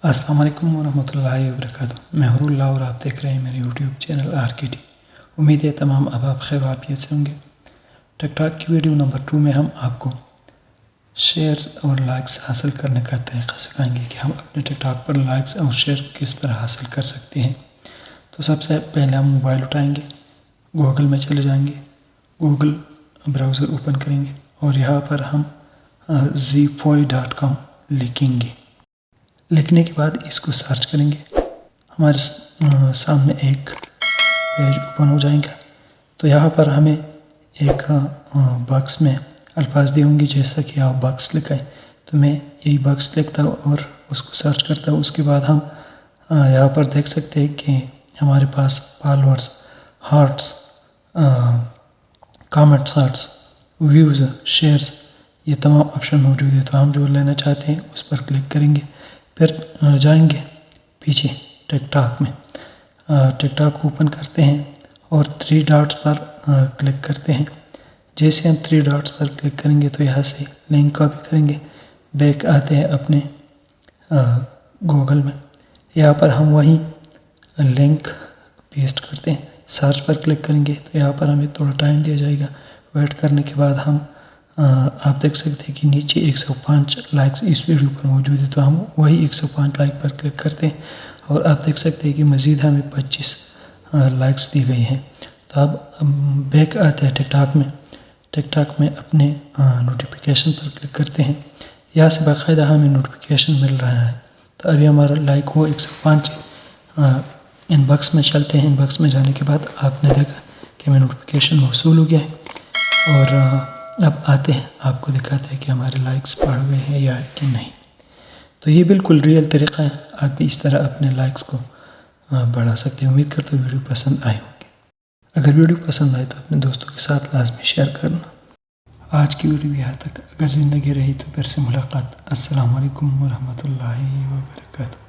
अस्सलाम वालेकुम वरहमतुल्लाहि वबरकातुहू। मैं हुरुल्लाह और आप देख रहे हैं मेरे यूट्यूब चैनल RKT। उम्मीद है तमाम अहबाब खैर आफियत से होंगे। टिकटॉक की वीडियो नंबर 2 में हम आपको शेयर्स और लाइक्स हासिल करने का तरीक़ा सिखाएंगे कि हम अपने टिकटॉक पर लाइक्स और शेयर किस तरह हासिल कर सकते हैं। तो सबसे पहले हम मोबाइल उठाएंगे, गूगल में चले जाएंगे, गूगल ब्राउज़र ओपन करेंगे और यहाँ पर हम zfoy.com लिखेंगे। लिखने के बाद इसको सर्च करेंगे, हमारे सामने एक पेज ओपन हो जाएगा। तो यहाँ पर हमें एक बॉक्स में अल्फाज दिए होंगे, जैसा कि आप बॉक्स लिखें, तो मैं यही बॉक्स लिखता हूँ और उसको सर्च करता हूँ। उसके बाद हम यहाँ पर देख सकते हैं कि हमारे पास followers, hearts, comments, hearts, views, shares, ये तमाम ऑप्शन मौजूद है। तो हम जो लेना चाहते हैं उस पर क्लिक करेंगे, फिर जाएंगे पीछे टिकटॉक में, टिकटॉक ओपन करते हैं और 3 डॉट्स पर क्लिक करते हैं। जैसे हम 3 डॉट्स पर क्लिक करेंगे तो यहाँ से लिंक कॉपी करेंगे, बैक आते हैं अपने गूगल में। यहाँ पर हम वही लिंक पेस्ट करते हैं, सर्च पर क्लिक करेंगे तो यहाँ पर हमें थोड़ा टाइम दिया जाएगा। वेट करने के बाद हम आप देख सकते हैं कि नीचे 105 लाइक्स इस वीडियो पर मौजूद है। तो हम वही 105 लाइक पर क्लिक करते हैं और आप देख सकते हैं कि मज़ीद हमें 25 लाइक्स दी गई हैं। तो अब बैक आते हैं टिकटॉक में अपने नोटिफिकेशन पर क्लिक करते हैं। यहाँ से बाकायदा हमें नोटिफिकेशन मिल रहा है। तो अभी हमारा लाइक हो 105। इनबॉक्स में चलते हैं। इनबॉक्स में जाने के बाद आपने देखा कि हमें नोटिफिकेशन मौसूल हो गया है और अब आते हैं, आपको दिखाते हैं कि हमारे लाइक्स बढ़ गए हैं या कि नहीं। तो ये बिल्कुल रियल तरीक़ा है, आप भी इस तरह अपने लाइक्स को बढ़ा सकते हैं। उम्मीद करता हूँ वीडियो पसंद आए होंगे। अगर वीडियो पसंद आए तो अपने दोस्तों के साथ लाजमी शेयर करना। आज की वीडियो यहाँ तक। अगर ज़िंदगी रही तो फिर से मुलाकात। अस्सलाम वालेकुम वरहमतुल्लाहि वबरकातुहू।